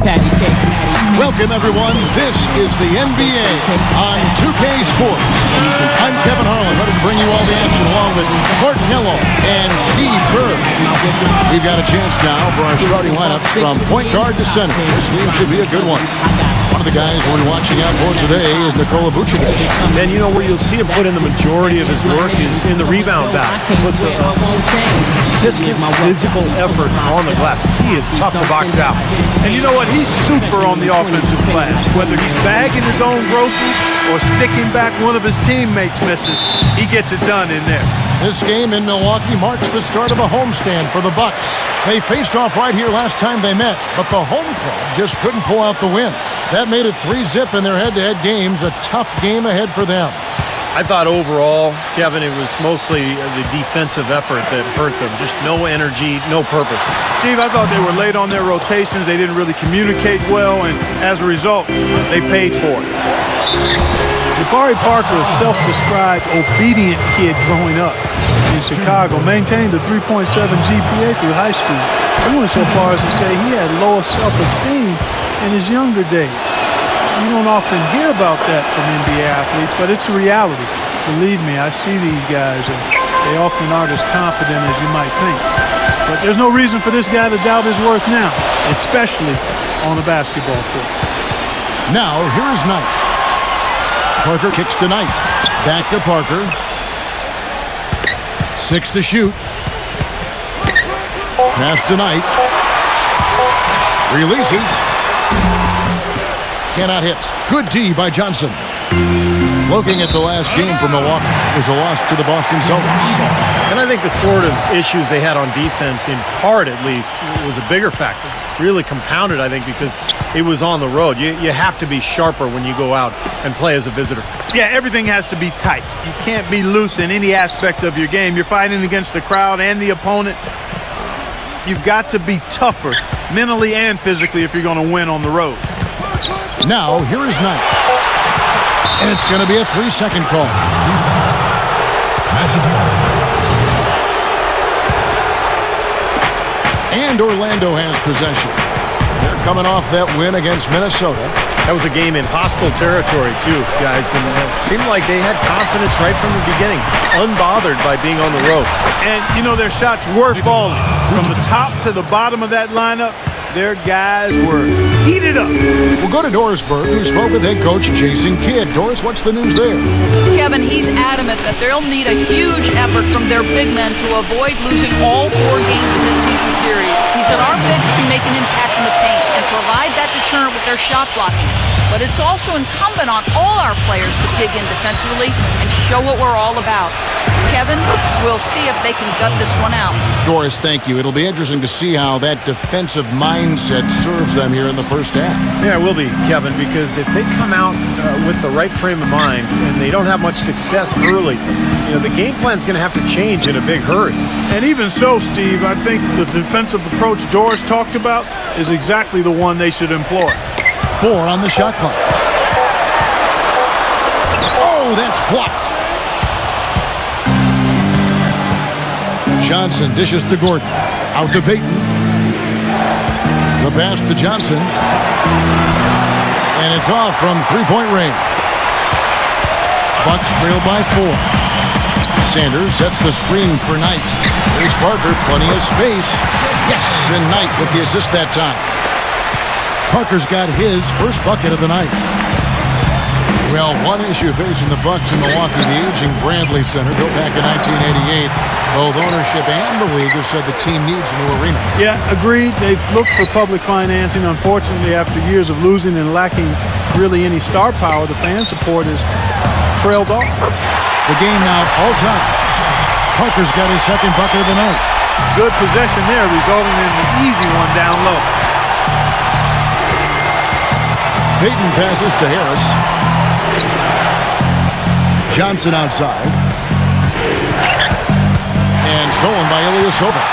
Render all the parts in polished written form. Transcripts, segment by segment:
Welcome, everyone. This is the NBA on 2K Sports. I'm Kevin Harlan, ready to bring you all the action along with Clark Kellogg and Steve Kerr. We've got a chance now for our starting lineup from point guard to center. This game should be a good one. One of the guys we're watching out for today is Nikola Vucevic. And you know where you'll see him put in the majority of his work is in the rebound back. He puts a consistent physical effort on the glass. He is tough to box out. And you know what? He's super on the offensive glass. Whether he's bagging his own groceries or sticking back one of his teammates misses, he gets it done in there. This game in Milwaukee marks the start of a homestand for the Bucks. They faced off right here last time they met, but the home club just couldn't pull out the win. That made it 3-0 in their head-to-head games, a tough game ahead for them. I thought overall, Kevin, it was mostly the defensive effort that hurt them. Just no energy, no purpose. Steve, I thought they were late on their rotations. They didn't really communicate well, and as a result, they paid for it. Jabari Parker, a self-described obedient kid growing up in Chicago, maintained a 3.7 GPA through high school. He went so far as to say he had lower self-esteem in his younger days. You don't often hear about that from NBA athletes, but it's a reality. Believe me, I see these guys, and they often aren't as confident as you might think. But there's no reason for this guy to doubt his worth now, especially on the basketball court. Now, here's Knight. Parker kicks to Knight. Back to Parker. 6 to shoot. Pass to Knight. Releases. Cannot hit. Good D by Johnson. Looking at the last game for Milwaukee, it was a loss to the Boston Celtics. And I think the sort of issues they had on defense, in part at least, was a bigger factor. Really compounded, I think, because it was on the road. You have to be sharper when you go out and play as a visitor. Yeah, everything has to be tight. You can't be loose in any aspect of your game. You're fighting against the crowd and the opponent. You've got to be tougher mentally and physically if you're going to win on the road. Now, here is Knight. And it's going to be a 3-second call. And Orlando has possession. They're coming off that win against Minnesota. That was a game in hostile territory, too, guys. And it seemed like they had confidence right from the beginning, unbothered by being on the road. And, you know, their shots were falling. From the top to the bottom of that lineup, their guys were heated up. We'll go to Dorisburg, who spoke with head coach Jason Kidd. Doris, what's the news there? Kevin, he's adamant that they'll need a huge effort from their big men to avoid losing all 4 games in this season series. He said our bigs can make an impact in the paint and provide that deterrent with their shot blocking. But it's also incumbent on all our players to dig in defensively and show what we're all about. Kevin, we'll see if they can gut this one out. Doris, thank you. It'll be interesting to see how that defensive mindset serves them here in the first half. Yeah, it will be, Kevin, because if they come out with the right frame of mind and they don't have much success early, you know, the game plan's going to have to change in a big hurry. And even so, Steve, I think the defensive approach Doris talked about is exactly the one they should employ. 4 on the shot clock. Oh, that's blocked. Johnson dishes to Gordon. Out to Payton. The pass to Johnson. And it's off from three-point range. Bucks trail by 4. Sanders sets the screen for Knight. Here's Parker, plenty of space. Yes, and Knight with the assist that time. Parker's got his first bucket of the night. Well, one issue facing the Bucks in Milwaukee, the aging Bradley Center, built back in 1988. Both ownership and the league have said the team needs a new arena. Yeah, agreed. They've looked for public financing. Unfortunately, after years of losing and lacking really any star power, the fan support has trailed off. The game now all time. Parker's got his second bucket of the night. Good possession there, resulting in an easy one down low. Payton passes to Harris. Johnson outside. And stolen by Ilyasova.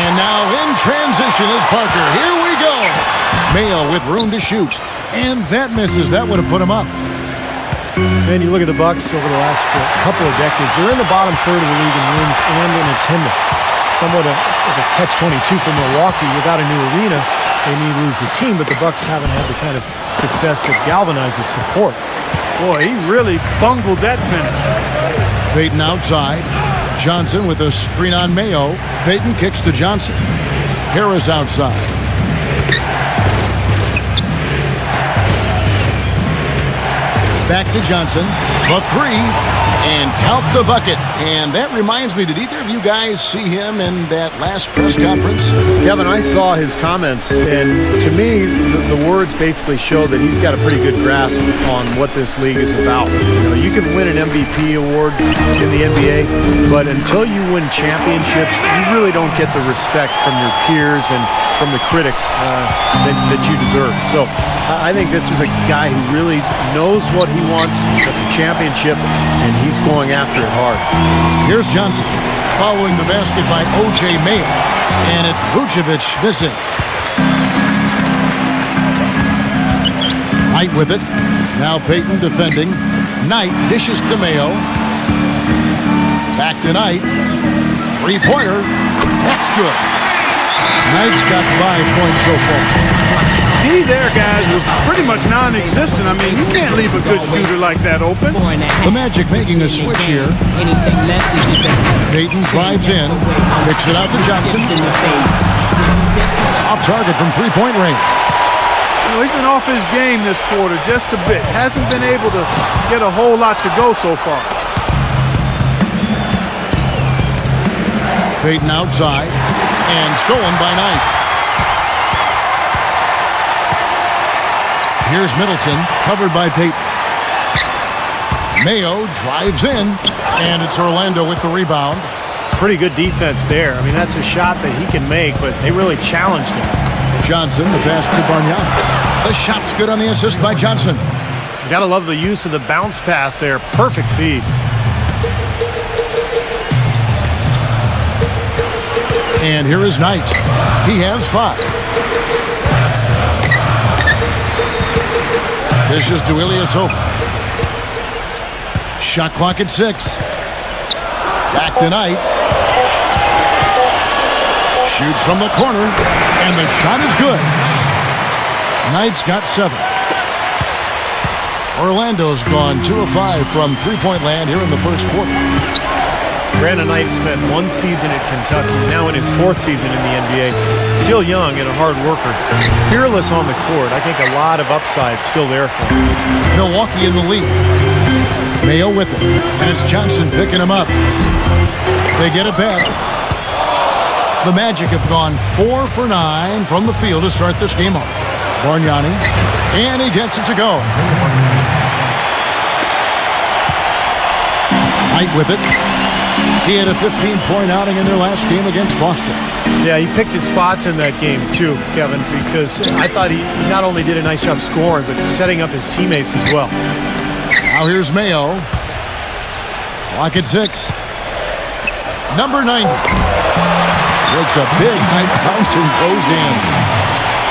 And now in transition is Parker. Here we go. Mayo with room to shoot. And that misses. That would have put him up. Man, you look at the Bucks over the last couple of decades. They're in the bottom third of the league in wins and in attendance. Somewhat of a catch-22 for Milwaukee without a new arena. they may lose the team, but the Bucks haven't had the kind of success that galvanizes support. Boy, he really bungled that finish. Payton outside. Johnson with a screen on Mayo. Payton kicks to Johnson. Harris outside. Back to Johnson. The three. And count the bucket. And that reminds me, did either of you guys see him in that last press conference? Kevin, I saw his comments, and to me, the words basically show that he's got a pretty good grasp on what this league is about. You know, you can win an MVP award in the NBA, but until you win championships, you really don't get the respect from your peers and from the critics that you deserve. So I think this is a guy who really knows what he wants. That's a championship, and he's going after it hard. Here's Johnson following the basket by O.J. Mayo, and it's Vucevic missing. Knight with it. Now Payton defending. Knight dishes to Mayo. Back to Knight. Three-pointer. That's good. Knight's got 5 points so far. D there, guys, was pretty much non-existent. I mean, you can't leave a good shooter like that open. The Magic making a switch here. Payton drives in, kicks it out to Johnson. Off target from three-point range. You know, he's been off his game this quarter just a bit. Hasn't been able to get a whole lot to go so far. Payton outside and stolen by Knight. Here's Middleton, covered by Payton. Mayo drives in, and it's Orlando with the rebound. Pretty good defense there. I mean, that's a shot that he can make, but they really challenged him. Johnson, the pass to Bargnani. The shot's good on the assist by Johnson. You gotta love the use of the bounce pass there. Perfect feed. And here is Knight. He has 5. This is Ilyasova. Shot clock at 6. Back to Knight. Shoots from the corner, and the shot is good. Knight's got 7. Orlando's gone 2 of 5 from three-point land here in the first quarter. Brandon Knight spent 1 season at Kentucky, now in his 4th season in the NBA. Still young and a hard worker. Fearless on the court. I think a lot of upside still there for him. Milwaukee in the lead. Mayo with it. And it's Johnson picking him up. They get it back. The Magic have gone 4 for 9 from the field to start this game off. Bargnani. And he gets it to go. Knight with it. He had a 15-point outing in their last game against Boston. Yeah, he picked his spots in that game too, Kevin, because I thought he not only did a nice job scoring, but setting up his teammates as well. Now here's Mayo. Clock at 6. Number 90. Breaks a big high bounce and goes in.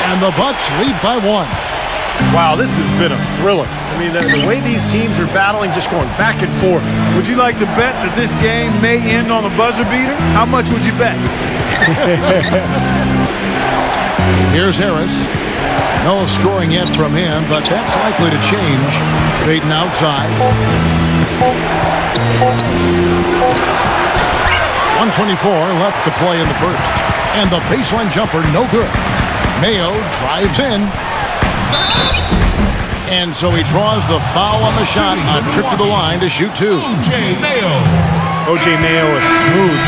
And the Bucks lead by 1. Wow, this has been a thriller. I mean, the way these teams are battling, just going back and forth. Would you like to bet that this game may end on a buzzer beater? How much would you bet? Here's Harris. No scoring yet from him, but that's likely to change. Payton outside. 124 left to play in the first. And the baseline jumper, no good. Mayo drives in. And so he draws the foul on the shot. A trip to the line to shoot 2. O.J. Mayo. O.J. Mayo is smooth.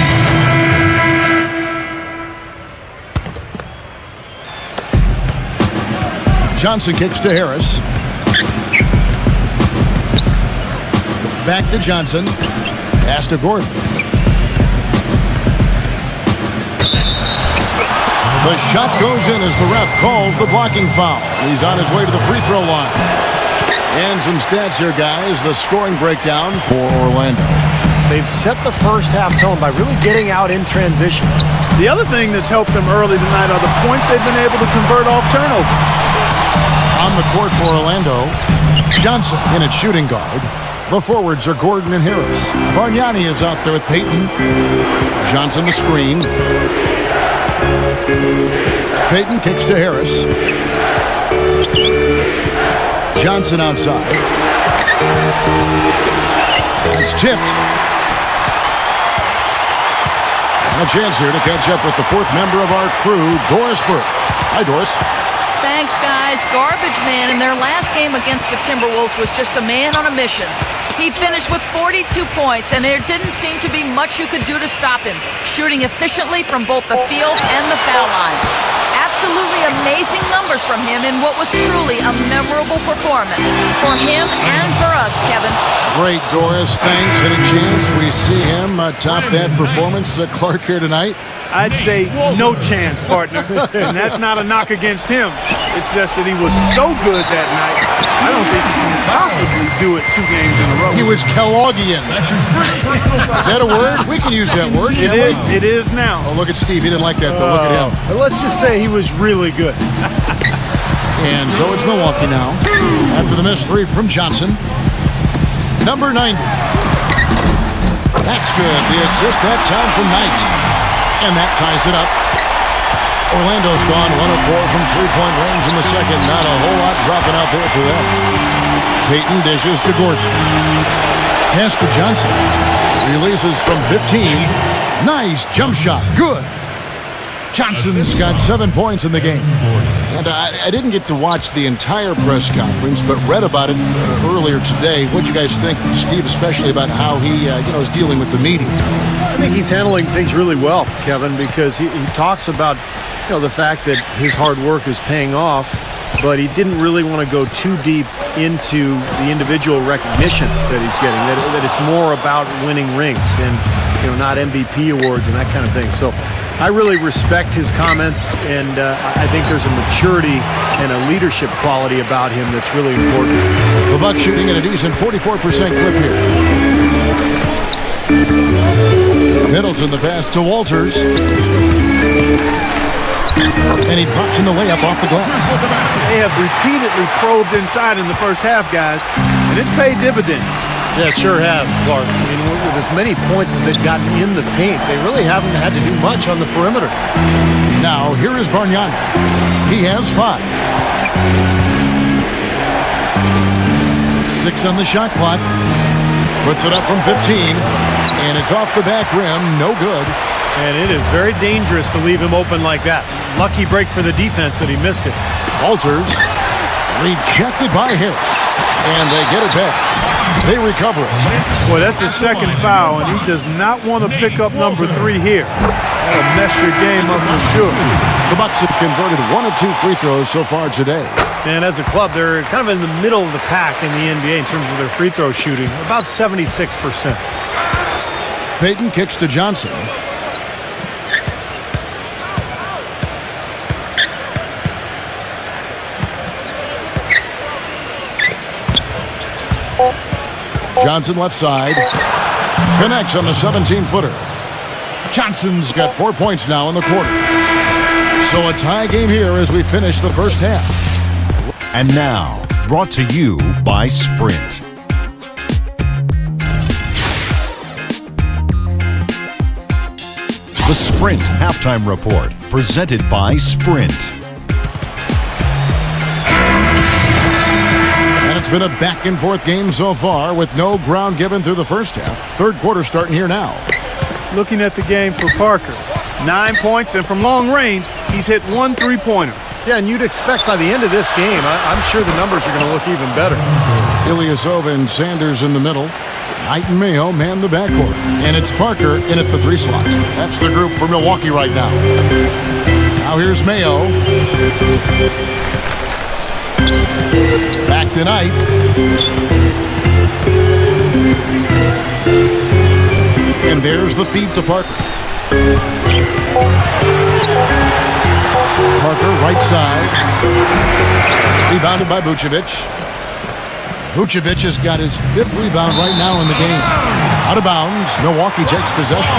Johnson kicks to Harris. Back to Johnson. Pass to Gordon. The shot goes in as the ref calls the blocking foul. He's on his way to the free throw line. And some stats here, guys. The scoring breakdown for Orlando. They've set the first half tone by really getting out in transition. The other thing that's helped them early tonight are the points they've been able to convert off turnover. On the court for Orlando, Johnson in at shooting guard. The forwards are Gordon and Harris. Bargnani is out there with Payton. Johnson the screen. Payton kicks to Harris. Johnson outside. It's tipped. And a chance here to catch up with the fourth member of our crew, Doris Burke. Hi, Doris. Thanks, guys. Garbage man in their last game against the Timberwolves was just a man on a mission. He finished with 42 points, and there didn't seem to be much you could do to stop him, shooting efficiently from both the field and the foul line. Absolutely amazing numbers from him in what was truly a memorable performance for him and for us, Kevin. Great, Doris. Thanks. Any chance we see him top that performance, Clark, here tonight? I'd say no chance, partner. And that's not a knock against him. It's just that he was so good that night, I don't think he can possibly do it 2 games in a row. He was Kellogghian. Is that a word? We can use that word, can't we? It is now. Oh, look at Steve. He didn't like that, though. Look at him. But let's just say he was really good. And so it's Milwaukee now. After the missed 3 from Johnson. Number 90. That's good. The assist that time from Knight. And that ties it up. Orlando's gone 1 of 4 from three-point range in the second. Not a whole lot dropping out there for them. Payton dishes to Gordon. Pass to Johnson. Releases from 15. Nice jump shot. Good. Johnson's got 7 points in the game. And I didn't get to watch the entire press conference, but read about it earlier today. What do you guys think, Steve, especially about how he is dealing with the media? I think he's handling things really well, Kevin, because he talks about the fact that his hard work is paying off, but he didn't really want to go too deep into the individual recognition that he's getting, that it's more about winning rings and not MVP awards and that kind of thing. So I really respect his comments, and I think there's a maturity and a leadership quality about him that's really important. The Bucks shooting at a decent 44% clip here. Middleton the pass to Walters. And he drops in the layup off the glass. They have repeatedly probed inside in the first half, guys, and it's paid dividends. Yeah, it sure has, Clark. I mean, with as many points as they've gotten in the paint, they really haven't had to do much on the perimeter. Now, here is Bargnani. He has 5. 6 on the shot clock. Puts it up from 15, and it's off the back rim. No good. And it is very dangerous to leave him open like that. Lucky break for the defense that he missed it. Walters rejected by Harris, and they get it back. They recover it. Well, that's his second foul, and he does not want to pick up number 3 here. That'll mess your game up for sure. The Bucks have converted 1 of 2 free throws so far today. And as a club, they're kind of in the middle of the pack in the NBA in terms of their free throw shooting, about 76%. Payton kicks to Johnson. Johnson left side. Connects on the 17-footer. Johnson's got 4 points now in the quarter. So a tie game here as we finish the first half. And now, brought to you by Sprint. The Sprint Halftime Report, presented by Sprint. It's been a back-and-forth game so far with no ground given through the first half. Third quarter starting here now. Looking at the game for Parker. 9 points, and from long range, he's hit 1 3-pointer. Yeah, and you'd expect by the end of this game, I'm sure the numbers are going to look even better. Ilyasova and Sanders in the middle. Knight and Mayo man the backcourt. And it's Parker in at the 3 slot. That's the group for Milwaukee right now. Now here's Mayo. Back to Knight. And there's the feed to Parker. Parker, right side. Rebounded by Vucevic. Vucevic has got his 5th rebound right now in the game. Out of bounds. Milwaukee takes possession.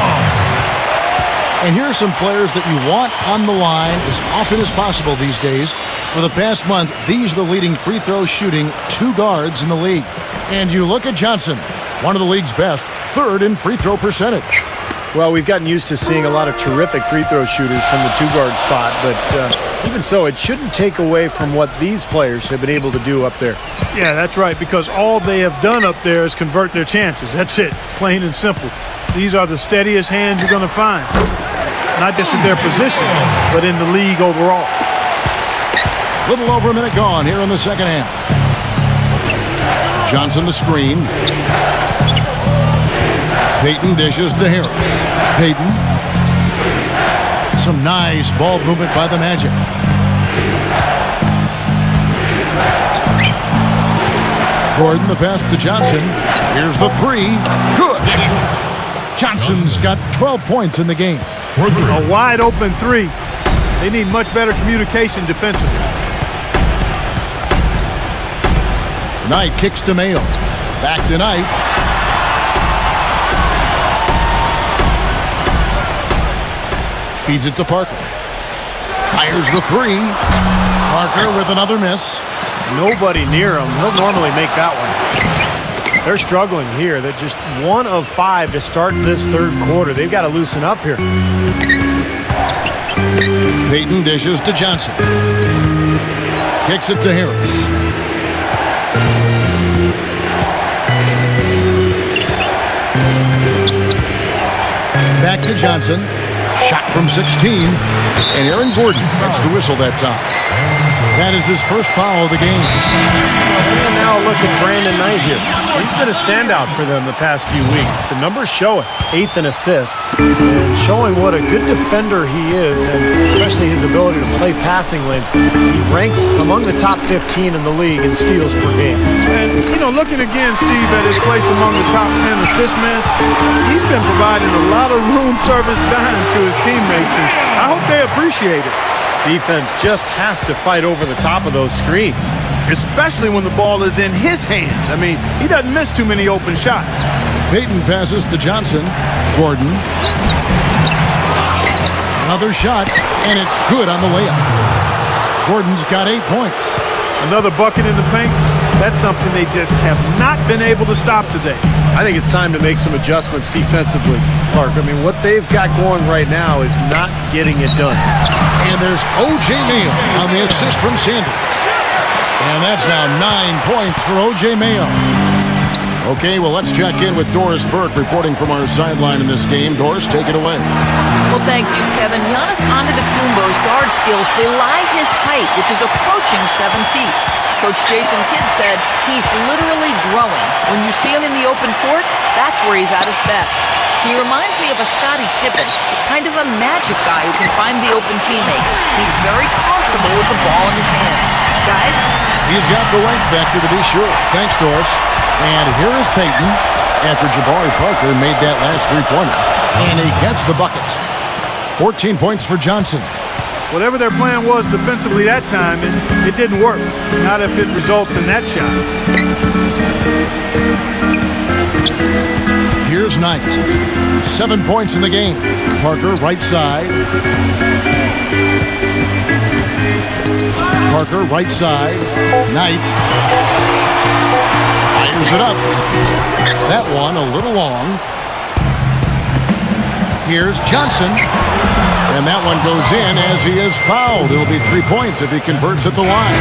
And here are some players that you want on the line as often as possible these days. For the past month, these are the leading free throw shooting 2 guards in the league. And you look at Johnson, one of the league's best, 3rd in free throw percentage. Well, we've gotten used to seeing a lot of terrific free throw shooters from the two-guard spot, but even so, it shouldn't take away from what these players have been able to do up there. Yeah, that's right, because all they have done up there is convert their chances. That's it, plain and simple. These are the steadiest hands you're going to find, not just in their position, but in the league overall. Little over a minute gone here in the second half. Johnson the screen. Payton dishes to Harris. Payton. Some nice ball movement by the Magic. Gordon the pass to Johnson. Here's the three. Good. Johnson's got 12 points in the game. A wide open three. They need much better communication defensively. Knight kicks to Mayo. Back to Knight. Feeds it to Parker. Fires the three. Parker with another miss. Nobody near him. He'll normally make that one. They're struggling here. They're just 1 of 5 to start this third quarter. They've got to loosen up here. Payton dishes to Johnson. Kicks it to Harris. Back to Johnson. Shot from 16. And Aaron Gordon gets the whistle that time. That is his first foul of the game. And now look at Brandon Knight here. He's been a standout for them the past few weeks. The numbers show it. 8th in assists. And showing what a good defender he is, and especially his ability to play passing lanes. He ranks among the top 15 in the league in steals per game. And, you know, looking again, Steve, at his place among the top 10 assist men, he's been providing a lot of room service dimes to his teammates, and I hope they appreciate it. Defense just has to fight over the top of those screens. Especially when the ball is in his hands. I mean, he doesn't miss too many open shots. Payton passes to Johnson. Gordon. Another shot, and it's good on the layup. Gordon's got 8 points. Another bucket in the paint. That's something they just have not been able to stop today. I think it's time to make some adjustments defensively, Clark. I mean, what they've got going right now is not getting it done. And there's O.J. Mayo on the assist from Sanders. And that's now 9 points for O.J. Mayo. Okay, well, let's check in with Doris Burke reporting from our sideline in this game. Doris, take it away. Well, thank you, Kevin. Giannis Antetokounmpo's guard skills belie his height, which is approaching 7 feet. Coach Jason Kidd said he's literally growing. When you see him in the open court, that's where he's at his best. He reminds me of a Scottie Pippen, kind of a magic guy who can find the open teammate. He's very comfortable with the ball in his hands. Guys? He's got the length factor to be sure. Thanks, Doris. And here is Payton after Jabari Parker made that last three-pointer. And he gets the bucket. 14 points for Johnson. Whatever their plan was defensively that time, it didn't work. Not if it results in that shot. Here's Knight. 7 points in the game. Parker, right side. Parker, right side. Knight. Fires it up. That one a little long. Here's Johnson. And that one goes in as he is fouled. It'll be 3 points if he converts at the line.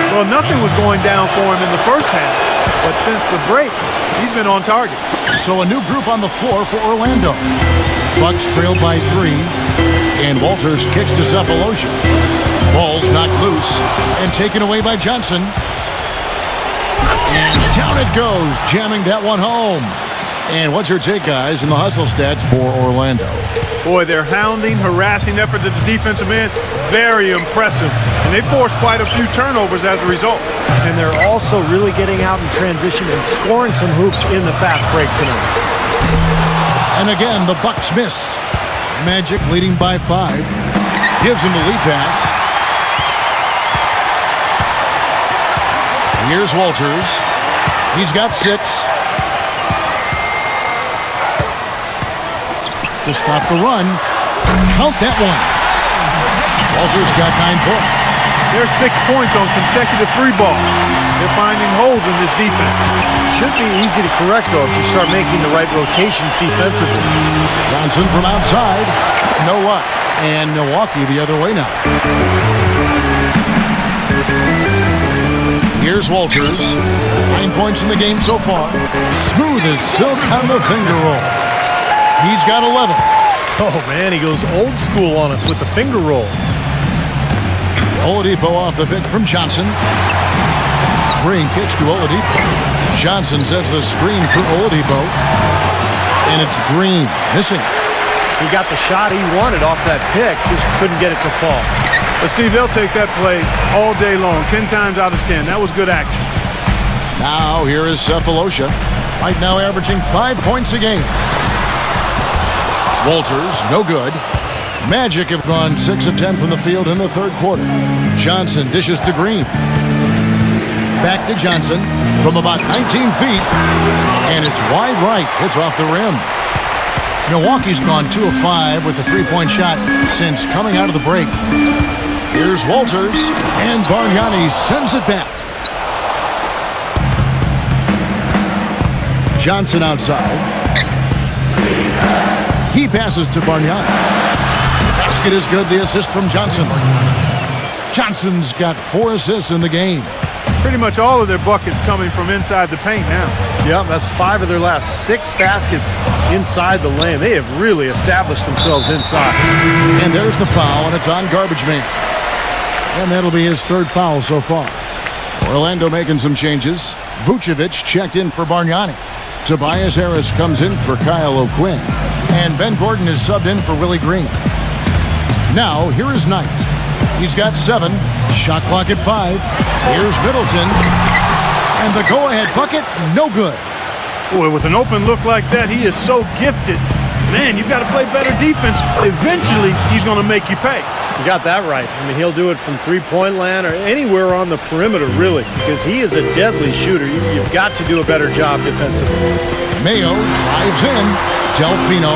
Well, nothing was going down for him in the first half. But since the break, he's been on target. So a new group on the floor for Orlando. Bucks trailed by 3. And Walters kicks to Cephalosha. Ball's knocked loose and taken away by Johnson. And down it goes, jamming that one home. And what's your take, guys, in the hustle stats for Orlando? Boy, their hounding, harassing effort at the defensive end, very impressive. And they forced quite a few turnovers as a result. And they're also really getting out in transition and scoring some hoops in the fast break tonight. And again, the Bucks miss. Magic leading by 5. Gives him the lead pass. Here's Walters. He's got 6. To stop the run. Count that one. Walters got 9 points. There's 6 points on consecutive free balls. They're finding holes in this defense. Should be easy to correct, though, if you start making the right rotations defensively. Johnson from outside. No luck. And Milwaukee the other way now. Here's Walters. 9 points in the game so far. Smooth as silk on the finger roll. He's got 11. Oh, man, he goes old school on us with the finger roll. Oladipo off the bench from Johnson. Green pitch to Oladipo. Johnson sets the screen for Oladipo. And it's Green missing. He got the shot he wanted off that pick, just couldn't get it to fall. But Steve, they'll take that play all day long, 10 times out of 10. That was good action. Now here is Cephalosha. Right now averaging 5 points a game. Walters, no good. Magic have gone 6 of 10 from the field in the third quarter. Johnson dishes to Green. Back to Johnson from about 19 feet. And it's wide right. It's off the rim. Milwaukee's gone 2 of 5 with the three-point shot since coming out of the break. Here's Walters, and Bargnani sends it back. Johnson outside. He passes to Bargnani. Basket is good, the assist from Johnson. Johnson's got 4 assists in the game. Pretty much all of their buckets coming from inside the paint now. Yeah, that's 5 of their last 6 baskets inside the lane. They have really established themselves inside. And there's the foul, and it's on Garbage Man. And that'll be his 3rd foul so far. Orlando making some changes. Vucevic checked in for Bargnani. Tobias Harris comes in for Kyle O'Quinn. And Ben Gordon is subbed in for Willie Green. Now, here is Knight. He's got 7. Shot clock at 5. Here's Middleton. And the go-ahead bucket, no good. Boy, with an open look like that, he is so gifted. Man, you've got to play better defense. Eventually, he's going to make you pay. You got that right. I mean, he'll do it from three-point land or anywhere on the perimeter, really, because he is a deadly shooter. You've got to do a better job defensively. Mayo drives in. Delfino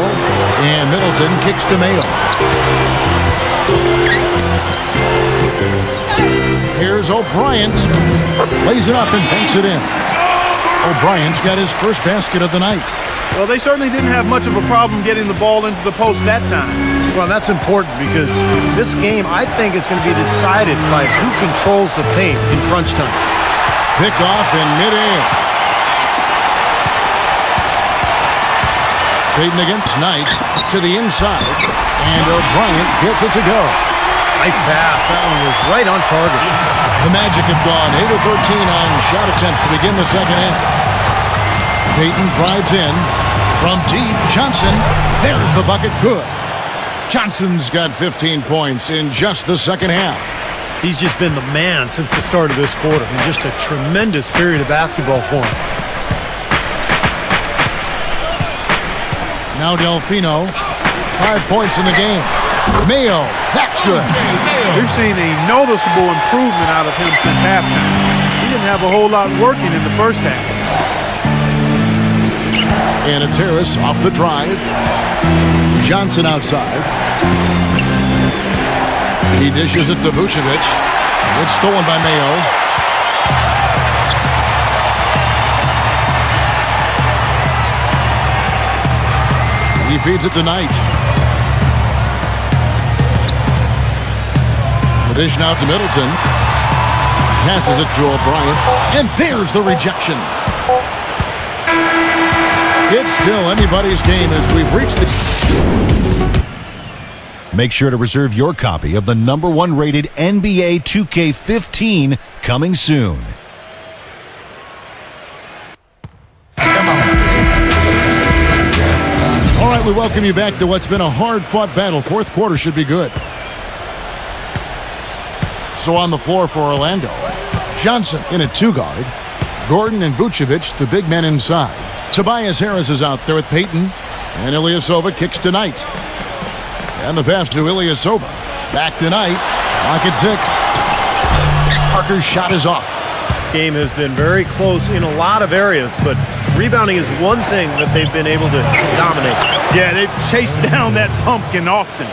and Middleton kicks to Mayo. Here's O'Brien. Lays it up and banks it in. O'Brien's got his first basket of the night. Well, they certainly didn't have much of a problem getting the ball into the post that time. Well, that's important because this game, I think, is going to be decided by who controls the paint in crunch time. Picked off in midair. Payton against Knight to the inside. And O'Brien gets it to go. Nice pass. That one was right on target. The Magic have gone 8 of 13 on shot attempts to begin the second half. Payton drives in. From deep, Johnson. There's the bucket. Good. Johnson's got 15 points in just the second half. He's just been the man since the start of this quarter. And just a tremendous period of basketball for him. Now Delfino. 5 points in the game. Mayo. That's good. We've seen a noticeable improvement out of him since halftime. He didn't have a whole lot working in the first half. And it's Harris off the drive. Johnson outside. He dishes it to Vucevic. It's stolen by Mayo. He feeds it to Knight. The dish now to Middleton. Passes it to O'Brien. And there's the rejection. It's still anybody's game as we've reached the... Make sure to reserve your copy of the #1 rated NBA 2K15 coming soon. All right, we welcome you back to what's been a hard-fought battle. Fourth quarter should be good. So on the floor for Orlando, Johnson in a 2-guard. Gordon and Vucevic, the big men inside. Tobias Harris is out there with Payton. And Ilyasova kicks to Knight. And the pass to Ilyasova. Back to Knight. Clock at 6. Parker's shot is off. This game has been very close in a lot of areas, but rebounding is one thing that they've been able to dominate. Yeah, they've chased down that pumpkin often.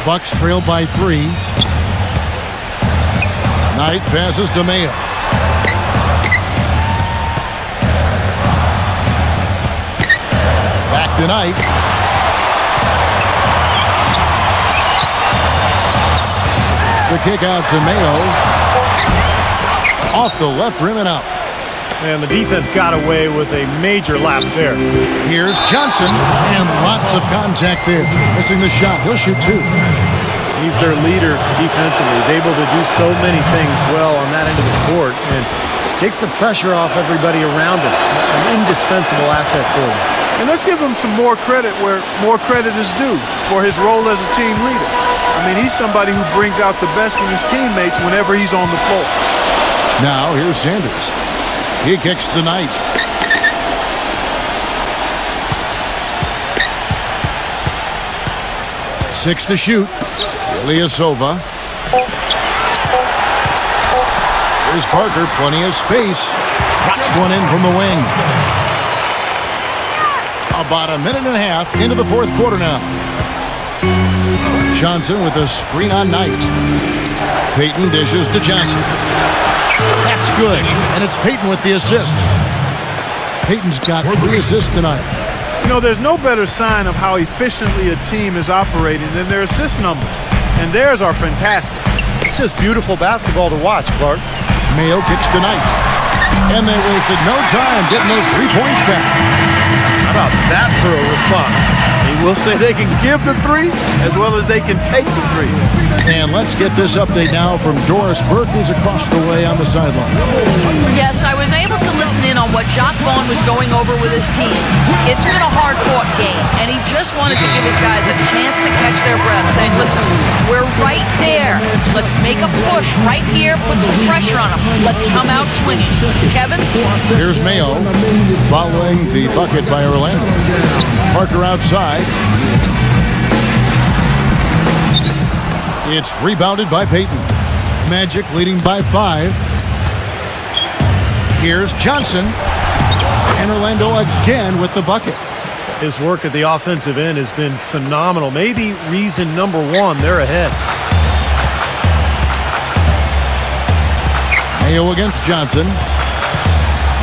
Bucks trail by 3. Knight passes to Mayo. Back to Knight. The kick out to Mayo. Off the left rim and out. And the defense got away with a major lapse there. Here's Johnson, and lots of contact there. Missing the shot. He'll shoot two. He's their leader defensively. He's able to do so many things well on that end of the court and takes the pressure off everybody around him. An indispensable asset for them. And let's give him some more credit where more credit is due for his role as a team leader. I mean, he's somebody who brings out the best in his teammates whenever he's on the floor. Now, here's Sanders. He kicks to Knight. Six to shoot. Ilyasova. Here's Parker. Plenty of space. Drops one in from the wing. About a minute and a half into the fourth quarter now. Johnson with a screen on Knight. Payton dishes to Johnson. That's good, and it's Payton with the assist. Payton's got 3 assists tonight. You know, there's no better sign of how efficiently a team is operating than their assist numbers. And theirs are fantastic. It's just beautiful basketball to watch, Clark. Mayo kicks to Knight. And they wasted no time getting those 3 points back. How about that for a response? We'll say they can give the three as well as they can take the three. And let's get this update now from Doris Burke, who's across the way on the sideline. Yes, I was able to listen in on what Jacques Vaughn was going over with his team. It's been a hard-fought game, and he just wanted to give his guys a chance to catch their breath, saying, listen, we're right there. Let's make a push right here, put some pressure on them. Let's come out swinging. Kevin? Here's Mayo following the bucket by Orlando. Parker outside. It's rebounded by Payton. Magic leading by 5. Here's Johnson. And Orlando again with the bucket. His work at the offensive end has been phenomenal. Maybe reason number 1, they're ahead. Mayo against Johnson.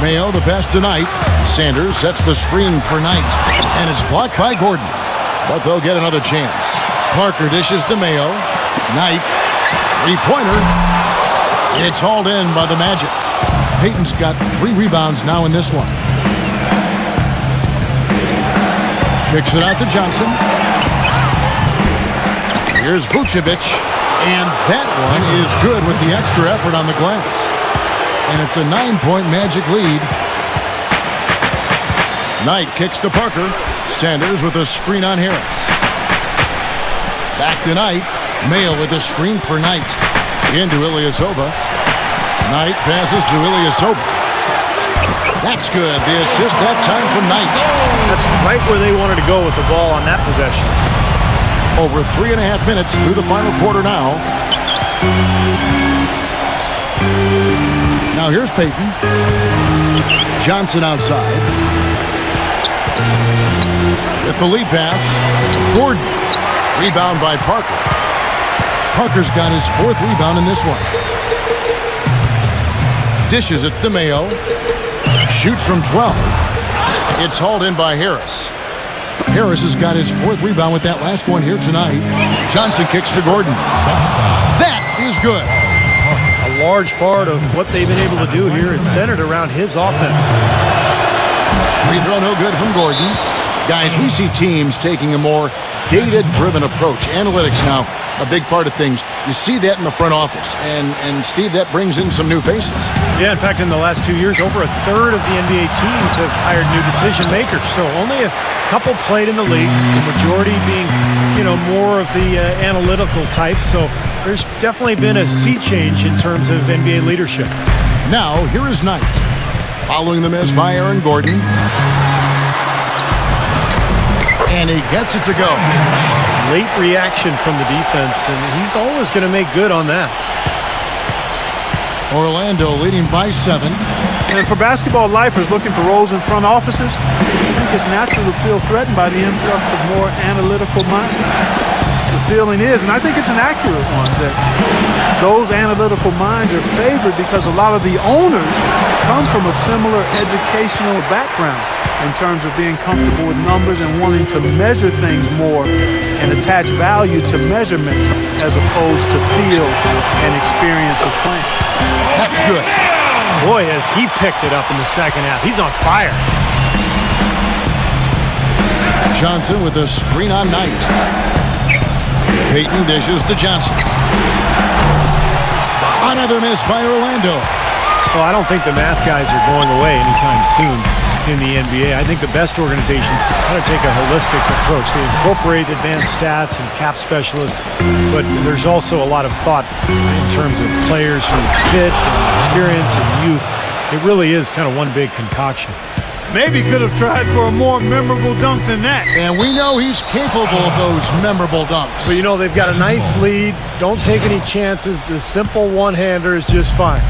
Mayo, the pass to Knight. Sanders sets the screen for Knight. And it's blocked by Gordon. But they'll get another chance. Parker dishes to Mayo. Knight. 3-pointer. It's hauled in by the Magic. Payton's got 3 rebounds now in this one. Kicks it out to Johnson. Here's Vucevic. And that one is good with the extra effort on the glass. And it's a 9-point Magic lead. Knight kicks to Parker. Sanders with a screen on Harris. Back to Knight. Mayo with a screen for Knight. Into Ilyasova. Knight passes to Ilyasova. That's good. The assist that time from Knight. That's right where they wanted to go with the ball on that possession. Over 3.5 minutes through the final quarter now. Now here's Payton. Johnson outside. With the lead pass. Gordon. Rebound by Parker. Parker's got his 4th rebound in this one. Dishes it to Mayo. Shoots from 12. It's hauled in by Harris. Harris has got his 4th rebound with that last one here tonight. Johnson kicks to Gordon. That is good. A large part of what they've been able to do here is centered around his offense. Free throw no good from Gordon. Guys, we see teams taking a more data-driven approach. Analytics now, a big part of things. You see that in the front office. And Steve, that brings in some new faces. Yeah, in fact, in the last 2 years, over a third of the NBA teams have hired new decision makers. So only a couple played in the league, the majority being, more of the analytical type. So there's definitely been a sea change in terms of NBA leadership. Now, here is Knight. Following the miss by Aaron Gordon. And he gets it to go. Late reaction from the defense, and he's always going to make good on that. Orlando leading by 7. And for basketball lifers looking for roles in front offices, I think it's natural to feel threatened by the influx of more analytical minds. The feeling is, and I think it's an accurate one, that those analytical minds are favored because a lot of the owners come from a similar educational background in terms of being comfortable with numbers and wanting to measure things more and attach value to measurements as opposed to feel and experience of playing. That's good. Boy, has he picked it up in the second half. He's on fire. Johnson with a screen on Knight. Payton dishes to Johnson. Another miss by Orlando. Well, I don't think the math guys are going away anytime soon in the NBA. I think the best organizations kind of take a holistic approach. They incorporate advanced stats and cap specialists, but there's also a lot of thought in terms of players who fit and experience and youth. It really is kind of one big concoction. Maybe could have tried for a more memorable dunk than that. And we know he's capable of those memorable dunks. But, you know, they've got a nice lead. Don't take any chances. The simple one-hander is just fine.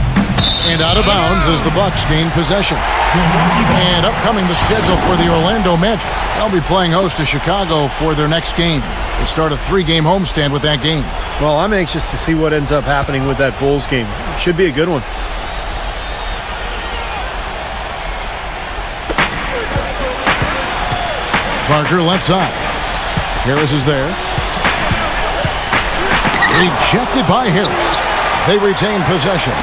And out of bounds as the Bucks gain possession. And upcoming the schedule for the Orlando Magic. They'll be playing host to Chicago for their next game. They start a 3-game homestand with that game. Well, I'm anxious to see what ends up happening with that Bulls game. Should be a good one. Parker left side. Harris is there. Rejected by Harris. They retain possession.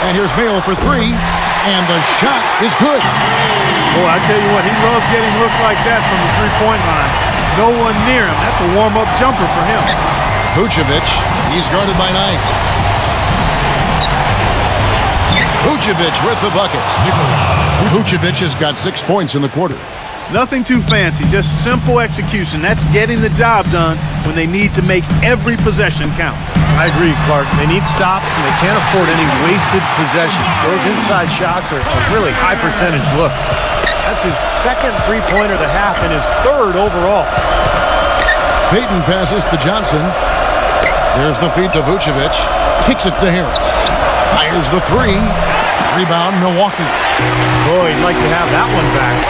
And here's Mayo for three. And the shot is good. Boy, I tell you what, he loves getting looks like that from the three-point line. No one near him. That's a warm-up jumper for him. Vucevic, he's guarded by Knight. Vucevic with the bucket. Vucevic has got 6 points in the quarter. Nothing too fancy, just simple execution. That's getting the job done when they need to make every possession count. I agree, Clark. They need stops, and they can't afford any wasted possessions. Those inside shots are really high-percentage looks. That's his second three-pointer of the half and his third overall. Payton passes to Johnson. There's the feed to Vucevic. Kicks it to Harris. Fires the three. Rebound, Milwaukee. Boy, he'd like to have that one back.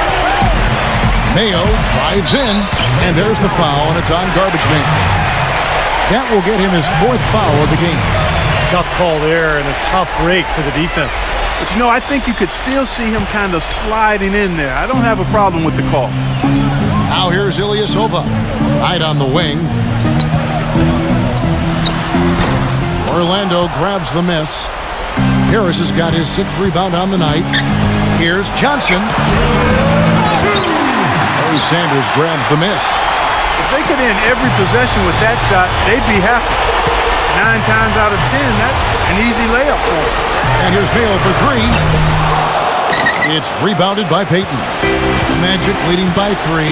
Mayo drives in, and there's the foul, and it's on garbage man. That will get him his 4th foul of the game. Tough call there and a tough break for the defense. But, you know, I think you could still see him kind of sliding in there. I don't have a problem with the call. Now here's Ilyasova. Knight on the wing. Orlando grabs the miss. Harris has got his 6th rebound on the night. Here's Johnson. Sanders grabs the miss. If they could end every possession with that shot, they'd be happy. 9 times out of 10, that's an easy layup for them. And here's Mayo for three. It's rebounded by Payton. Magic leading by 3.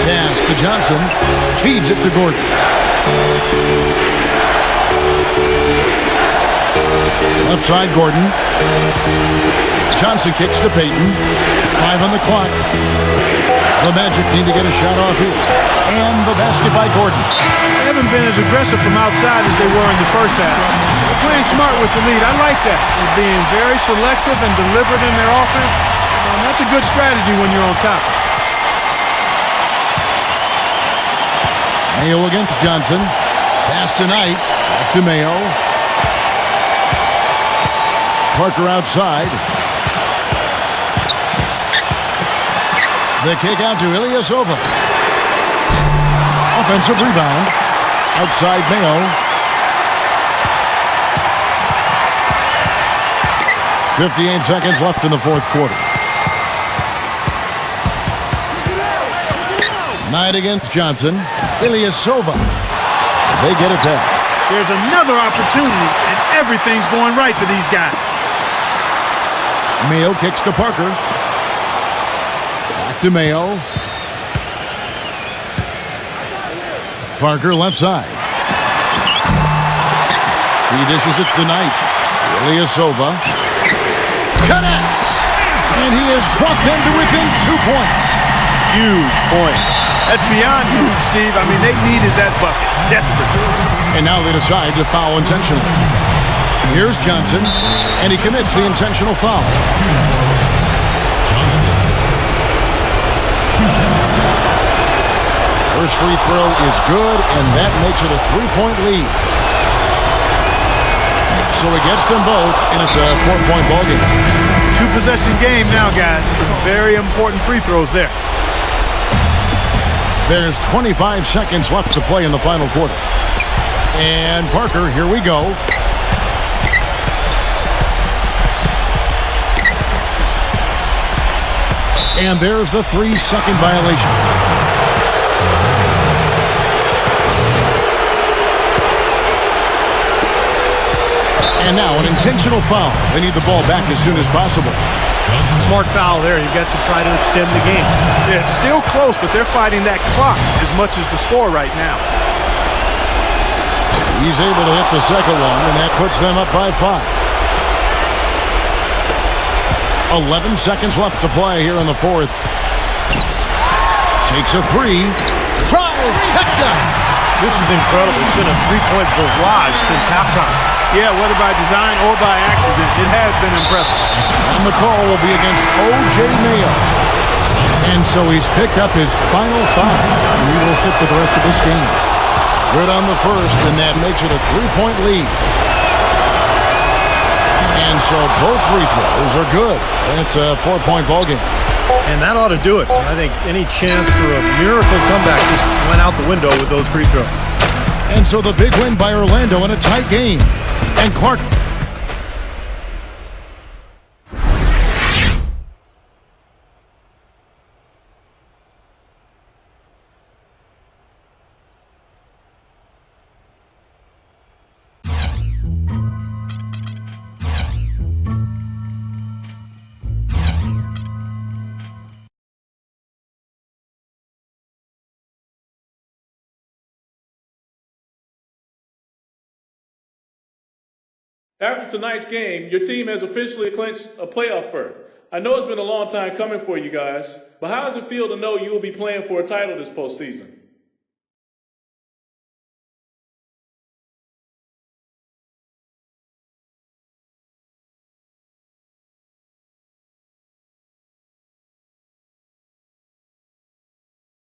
Pass to Johnson. Feeds it to Gordon. Left side, Gordon. Johnson kicks to Payton. 5 on the clock. The Magic need to get a shot off here. And the basket by Gordon. They haven't been as aggressive from outside as they were in the first half. They're playing smart with the lead. I like that. They're being very selective and deliberate in their offense. And that's a good strategy when you're on top. Mayo against Johnson. Pass to Knight. Back to Mayo. Parker outside. The kick out to Ilyasova. Offensive rebound. Outside Mayo. .58 seconds left in the 4th quarter. Knight against Johnson. Ilyasova. They get it back. There's another opportunity, and everything's going right for these guys. Mayo kicks to Parker. Back to Mayo. Parker left side. He dishes it to Knight. Ilyasova connects. And he has brought them to within 2 points. Huge points. That's beyond huge, Steve. I mean, they needed that bucket. Desperately. And now they decide to foul intentionally. Here's Johnson, and he commits the intentional foul. First free throw is good, and that makes it a 3-point lead. So he gets them both, and it's a 4-point ball game. 2-possession game now, guys. Some very important free throws there. There's 25 seconds left to play in the final quarter. And Parker, here we go. And there's the 3-second violation. And now an intentional foul. They need the ball back as soon as possible. Smart foul there. You've got to try to extend the game. Yeah, it's still close, but they're fighting that clock as much as the score right now. He's able to hit the second one, and that puts them up by 5. 11 seconds left to play here in the fourth. Takes a 3. Trifecta! This is incredible. It's been a 3-point barrage since halftime. Yeah, whether by design or by accident, it has been impressive. And the call will be against O.J. Mayo. And so he's picked up his final 5. And he will sit for the rest of this game. Good on the first, and that makes it a 3-point lead. And so both free throws are good. And it's a 4-point ball game. And that ought to do it. I think any chance for a miracle comeback just went out the window with those free throws. And so the big win by Orlando in a tight game. And Clark. After tonight's game, your team has officially clinched a playoff berth. I know it's been a long time coming for you guys, but how does it feel to know you will be playing for a title this postseason?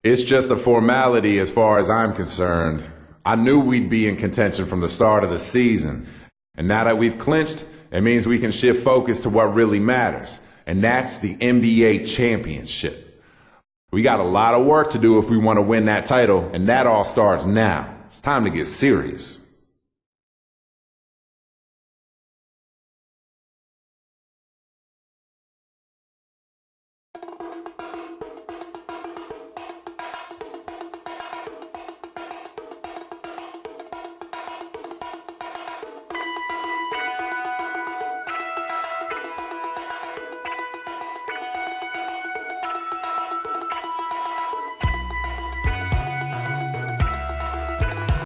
It's just a formality as far as I'm concerned. I knew we'd be in contention from the start of the season. And now that we've clinched, it means we can shift focus to what really matters. And that's the NBA championship. We got a lot of work to do if we want to win that title, and that all starts now. It's time to get serious.